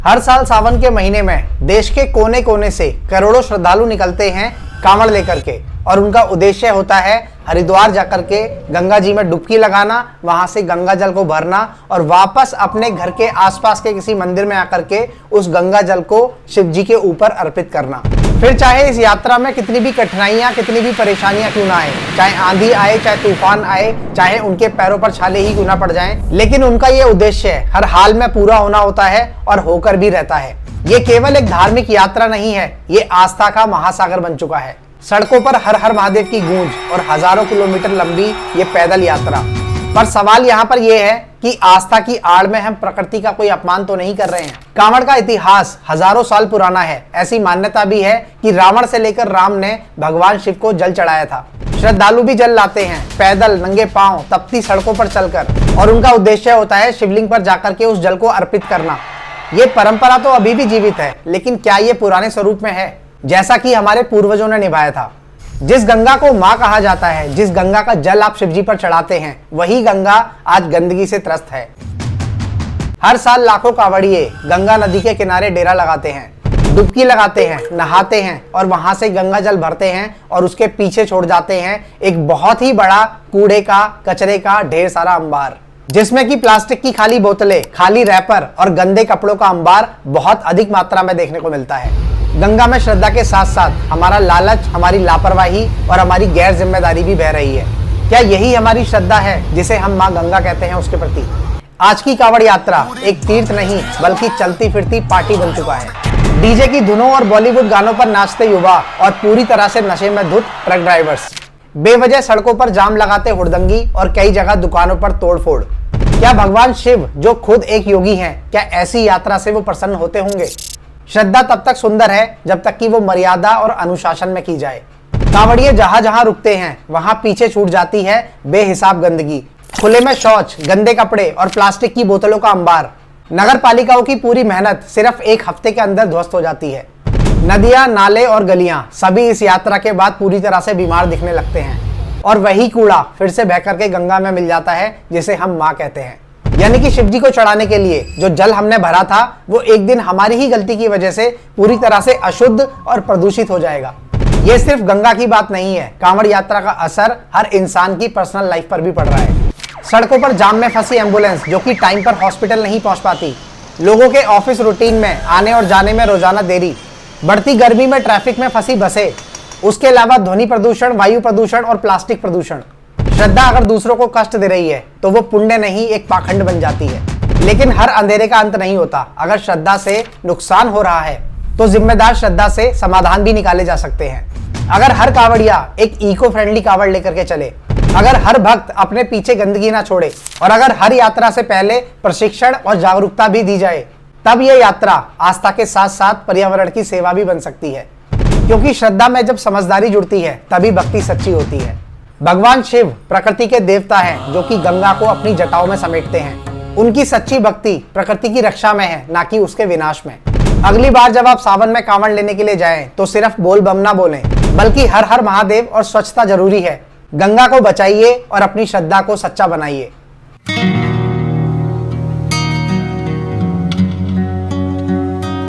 हर साल सावन के महीने में देश के कोने कोने से करोड़ों श्रद्धालु निकलते हैं कांवड़ लेकर के, और उनका उद्देश्य होता है हरिद्वार जाकर के गंगा जी में डुबकी लगाना, वहां से गंगा जल को भरना और वापस अपने घर के आसपास के किसी मंदिर में आकर के उस गंगा जल को शिव जी के ऊपर अर्पित करना। फिर चाहे इस यात्रा में कितनी भी कठिनाइयां, कितनी भी परेशानियां क्यों ना आए, चाहे आंधी आए, चाहे तूफान आए, चाहे उनके पैरों पर छाले ही क्यों ना पड़ जाएं, लेकिन उनका ये उद्देश्य हर हाल में पूरा होना होता है और होकर भी रहता है। ये केवल एक धार्मिक यात्रा नहीं है, ये आस्था का महासागर बन चुका है। सड़कों पर हर हर महादेव की गूंज और हजारों किलोमीटर लंबी ये पैदल यात्रा। पर सवाल यहाँ पर यह है कि आस्था की आड़ में हम प्रकृति का कोई अपमान तो नहीं कर रहे हैं। कांवड़ का इतिहास हजारों साल पुराना है। ऐसी मान्यता भी है कि रावण से लेकर राम ने भगवान शिव को जल चढ़ाया था। श्रद्धालु भी जल लाते हैं पैदल, नंगे पांव, तपती सड़कों पर चलकर, और उनका उद्देश्य होता है शिवलिंग पर जाकर के उस जल को अर्पित करना। ये परंपरा तो अभी भी जीवित है, लेकिन क्या ये पुराने स्वरूप में है जैसा कि हमारे पूर्वजों ने निभाया था? जिस गंगा को मां कहा जाता है, जिस गंगा का जल आप शिवजी पर चढ़ाते हैं, वही गंगा आज गंदगी से त्रस्त है। हर साल लाखों कांवड़िए गंगा नदी के किनारे डेरा लगाते हैं, डुबकी लगाते हैं, नहाते हैं और वहां से गंगा जल भरते हैं और उसके पीछे छोड़ जाते हैं एक बहुत ही बड़ा कूड़े का, कचरे का ढेर सारा अंबार, जिसमें कि प्लास्टिक की खाली बोतलें, खाली रैपर और गंदे कपड़ों का अंबार बहुत अधिक मात्रा में देखने को मिलता है। गंगा में श्रद्धा के साथ साथ हमारा लालच, हमारी लापरवाही और हमारी गैर जिम्मेदारी भी बह रही है। क्या यही हमारी श्रद्धा है जिसे हम मां गंगा कहते हैं उसके प्रति? आज की कांवड़ यात्रा एक तीर्थ नहीं बल्कि चलती फिरती पार्टी बन चुका है। डीजे की धुनों और बॉलीवुड गानों पर नाचते युवा और पूरी तरह से नशे में धुत ट्रक ड्राइवर्स, बेवजह सड़कों पर जाम लगाते हुड़दंगी और कई जगह दुकानों पर तोड़फोड़। क्या भगवान शिव, जो खुद एक योगी हैं, क्या ऐसी यात्रा से वो प्रसन्न होते होंगे? श्रद्धा तब तक सुंदर है जब तक कि वो मर्यादा और अनुशासन में की जाए। कांवड़िए जहां जहां रुकते हैं वहां पीछे छूट जाती है बेहिसाब गंदगी, खुले में शौच, गंदे कपड़े और प्लास्टिक की बोतलों का अंबार। नगर पालिकाओं की पूरी मेहनत सिर्फ एक हफ्ते के अंदर ध्वस्त हो जाती है। नदियां, नाले और गलियां सभी इस यात्रा के बाद पूरी तरह से बीमार दिखने लगते हैं और वही कूड़ा फिर से बहकर के गंगा में मिल जाता है जिसे हम मां कहते हैं। यानी कि शिवजी को चढ़ाने के लिए जो जल हमने भरा था वो एक दिन हमारी ही गलती की वजह से पूरी तरह से अशुद्ध और प्रदूषित हो जाएगा। ये सिर्फ गंगा की बात नहीं है, कांवड़ यात्रा का असर हर इंसान की पर्सनल लाइफ पर भी पड़ रहा है। सड़कों पर जाम में फंसी एम्बुलेंस जो कि टाइम पर हॉस्पिटल नहीं पहुंच पाती, लोगों के ऑफिस रूटीन में आने और जाने में रोजाना देरी, बढ़ती गर्मी में ट्रैफिक में फंसी बसें, उसके अलावा ध्वनि प्रदूषण, वायु प्रदूषण और प्लास्टिक प्रदूषण। श्रद्धा अगर दूसरों को कष्ट दे रही है तो वो पुण्य नहीं, एक पाखंड बन जाती है। लेकिन हर अंधेरे का अंत नहीं होता। अगर श्रद्धा से नुकसान हो रहा है तो जिम्मेदार श्रद्धा से समाधान भी निकाले जा सकते हैं। अगर हर कांवड़िया एक इको फ्रेंडली कांवड़ लेकर के चले, अगर हर भक्त अपने पीछे गंदगी ना छोड़े और अगर हर यात्रा से पहले प्रशिक्षण और जागरूकता भी दी जाए, तब यह यात्रा आस्था के साथ साथ पर्यावरण की सेवा भी बन सकती है। क्योंकि श्रद्धा में जब समझदारी जुड़ती है तभी भक्ति सच्ची होती है। भगवान शिव प्रकृति के देवता हैं जो कि गंगा को अपनी जटाओं में समेटते हैं। उनकी सच्ची भक्ति प्रकृति की रक्षा में है, ना कि उसके विनाश में। अगली बार जब आप सावन में कांवड़ लेने के लिए जाएं तो सिर्फ बोल बम ना बोलें, बल्कि हर हर महादेव और स्वच्छता जरूरी है। गंगा को बचाइए और अपनी श्रद्धा को सच्चा बनाइए।